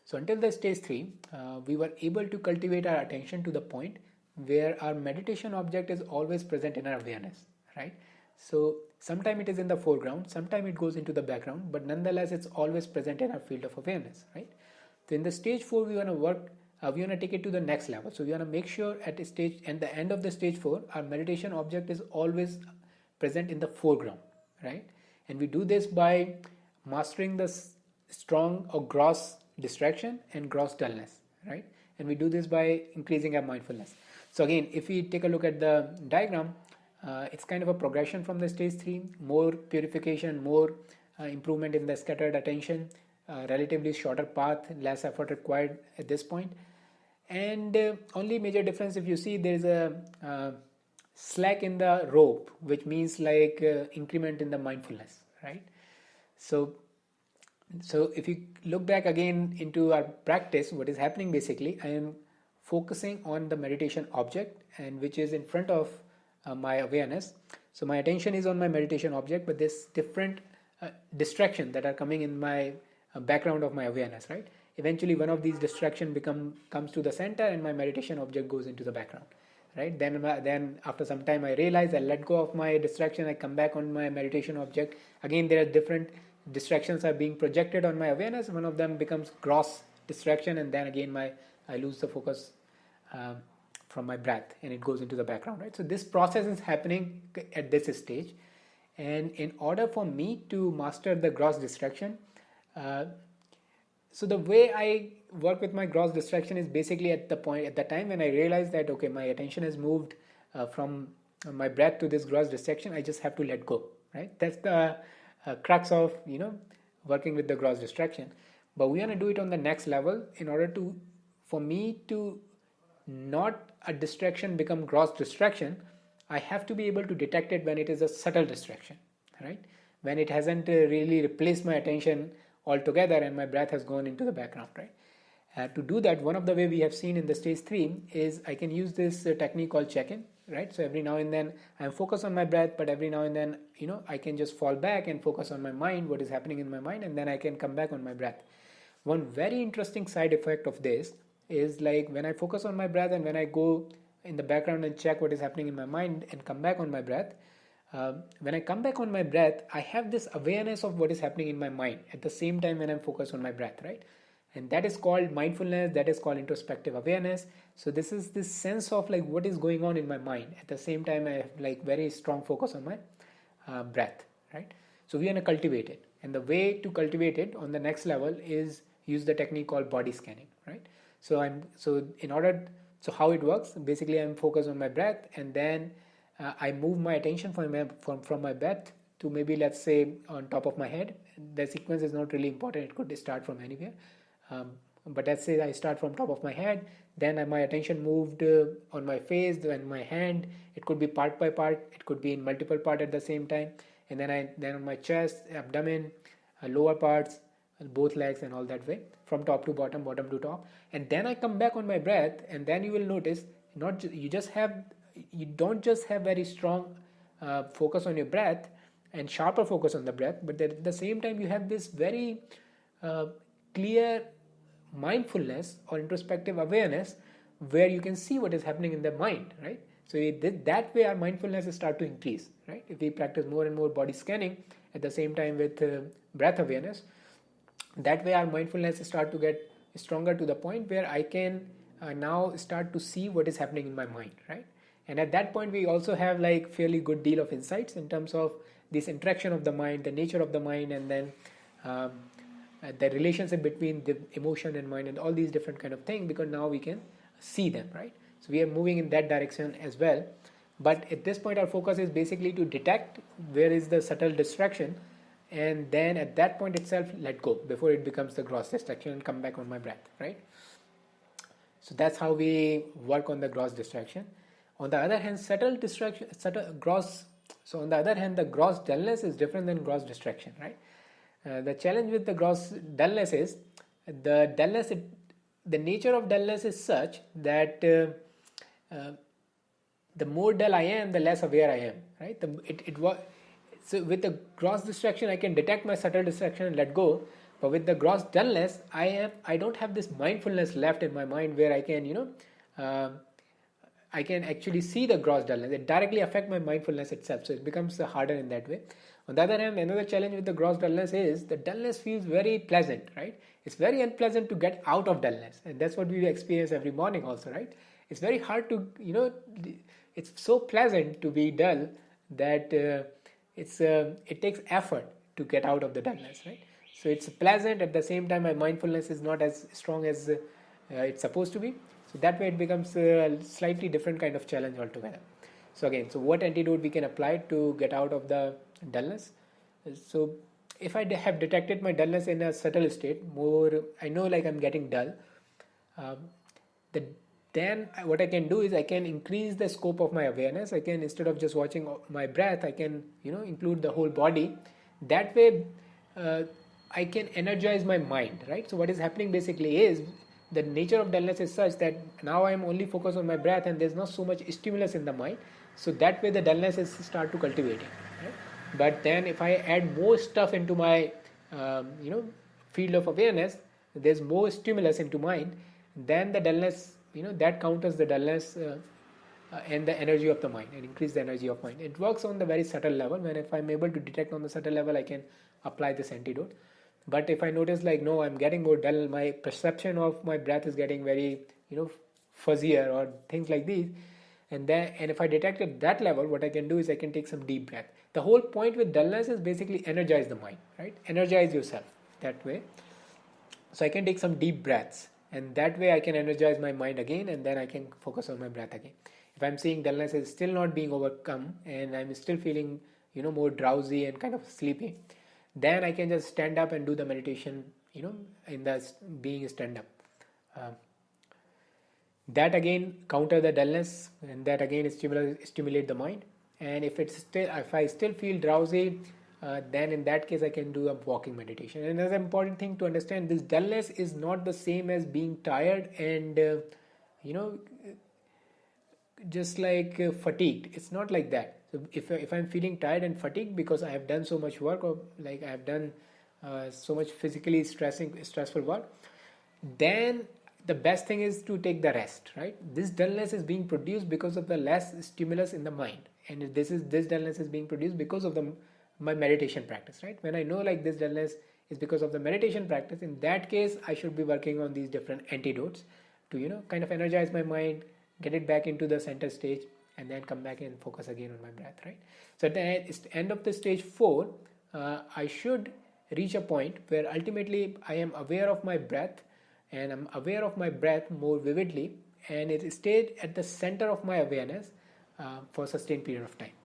So until the stage 3, we were able to cultivate our attention to the point where our meditation object is always present in our awareness, right? So sometime it is in the foreground, sometime it goes into the background, but nonetheless it's always present in our field of awareness, right? So in the stage 4, we want to work, we want to take it to the next level. So we want to make sure at a stage, at the end of the stage 4, our meditation object is always present in the foreground, right? And we do this by mastering the strong or gross distraction and gross dullness, right? And we do this by increasing our mindfulness. So again, if we take a look at the diagram, it's kind of a progression from the stage 3, more purification, more improvement in the scattered attention, relatively shorter path, less effort required at this point. And only major difference, if you see, there is a slack in the rope, which means like increment in the mindfulness, right? So if you look back again into our practice, what is happening basically, I am focusing on the meditation object, and which is in front of my awareness. So my attention is on my meditation object, but there's different distractions that are coming in my background of my awareness, right? Eventually one of these distractions comes to the center and my meditation object goes into the background, right? Then after some time I realize, I let go of my distraction, I come back on my meditation object. Again, there are different distractions are being projected on my awareness. One of them becomes gross distraction, and then again I lose the focus from my breath and it goes into the background, right? So this process is happening at this stage, and in order for me to master the gross distraction, so the way I work with my gross distraction is basically at the time when I realize that okay, my attention has moved from my breath to this gross distraction, I just have to let go, right? That's the crux of working with the gross distraction. But we want to do it on the next level in order to for me to not a distraction become gross distraction. I have to be able to detect it when it is a subtle distraction, right? When it hasn't really replaced my attention altogether and my breath has gone into the background, right? To do that, one of the way we have seen in the stage 3 is I can use this technique called check-in, right? So every now and then I'm focused on my breath, but every now and then I can just fall back and focus on my mind, what is happening in my mind, and then I can come back on my breath. One very interesting side effect of this is like when I focus on my breath and when I go in the background and check what is happening in my mind and come back on my breath, when I come back on my breath, I have this awareness of what is happening in my mind at the same time when I'm focused on my breath, right? And that is called mindfulness, that is called introspective awareness. So this is this sense of like what is going on in my mind. At the same time, I have like very strong focus on my breath, right? So we want to cultivate it. And the way to cultivate it on the next level is use the technique called body scanning, right? So how it works, basically I'm focused on my breath, and then I move my attention from my breath to maybe, let's say, on top of my head. The sequence is not really important, it could start from anywhere. But let's say I start from top of my head, then my attention moved on my face, then my hand. It could be part by part, it could be in multiple parts at the same time, and then on my chest, abdomen, lower parts, both legs, and all that way, from top to bottom, bottom to top. And then I come back on my breath, and then you will notice you don't just have very strong focus on your breath and sharper focus on the breath, but at the same time you have this very clear mindfulness or introspective awareness where you can see what is happening in the mind, right? So that way our mindfulness start to increase, right? If we practice more and more body scanning at the same time with breath awareness, that way our mindfulness start to get stronger to the point where I can now start to see what is happening in my mind, right? And at that point we also have like fairly good deal of insights in terms of this interaction of the mind, the nature of the mind, and then the relationship between the emotion and mind and all these different kind of things, because now we can see them, right? So we are moving in that direction as well. But at this point our focus is basically to detect where is the subtle distraction, and then at that point itself let go before it becomes the gross distraction and come back on my breath, right? So that's how we work on the gross distraction. On the other hand, on the other hand, the gross dullness is different than gross distraction, right? The challenge with the gross dullness is the nature of dullness is such that the more dull I am, the less aware I am, right? So with the gross distraction, I can detect my subtle distraction and let go, But with the gross dullness, I don't have this mindfulness left in my mind where I can, I can actually see the gross dullness. It directly affects my mindfulness itself, so it becomes harder in that way. On the other hand, another challenge with the gross dullness is the dullness feels very pleasant, right? It's very unpleasant to get out of dullness, and that's what we experience every morning, also, right? It's very hard to, it's so pleasant to be dull that it takes effort to get out of the dullness, right? So it's pleasant, at the same time my mindfulness is not as strong as it's supposed to be. So that way it becomes a slightly different kind of challenge altogether. So again, so what antidote we can apply to get out of the dullness? So if I have detected my dullness in a subtle state, more I know like I'm getting dull, um, the then what I can do is I can increase the scope of my awareness. I can, instead of just watching my breath, I can include the whole body. That way uh, I can energize my mind, right? So what is happening basically is the nature of dullness is such that now I am only focused on my breath and there's not so much stimulus in the mind. So that way the dullness is start to cultivating, right? But then if I add more stuff into my field of awareness, there's more stimulus into mind, then the dullness, that counters the dullness and the energy of the mind, and increase the energy of mind. It works on the very subtle level. When if I'm able to detect on the subtle level, I can apply this antidote. But if I notice like, no, I'm getting more dull, my perception of my breath is getting very fuzzier or things like these, and if I detect at that level, what I can do is I can take some deep breath. The whole point with dullness is basically energize the mind, right? Energize yourself that way. So I can take some deep breaths, and that way I can energize my mind again, and then I can focus on my breath again. If I'm seeing dullness is still not being overcome and I'm still feeling more drowsy and kind of sleepy, then I can just stand up and do the meditation, in the being stand up. That again counter the dullness, and that again stimulate the mind. And if I still feel drowsy, then in that case I can do a walking meditation. And another important thing to understand, this dullness is not the same as being tired and you know just like fatigued. It's not like that. So if I'm feeling tired and fatigued because I have done so much work, or like I have done so much physically stressful work, then the best thing is to take the rest, right? This dullness is being produced because of the less stimulus in the mind, and this dullness is being produced because of my meditation practice, right? When I know like this dullness is because of the meditation practice, in that case I should be working on these different antidotes to kind of energize my mind, get it back into the center stage, and then come back and focus again on my breath, right? So at the end of the stage 4, I should reach a point where ultimately I am aware of my breath, and I'm aware of my breath more vividly, and it stayed at the center of my awareness for a sustained period of time.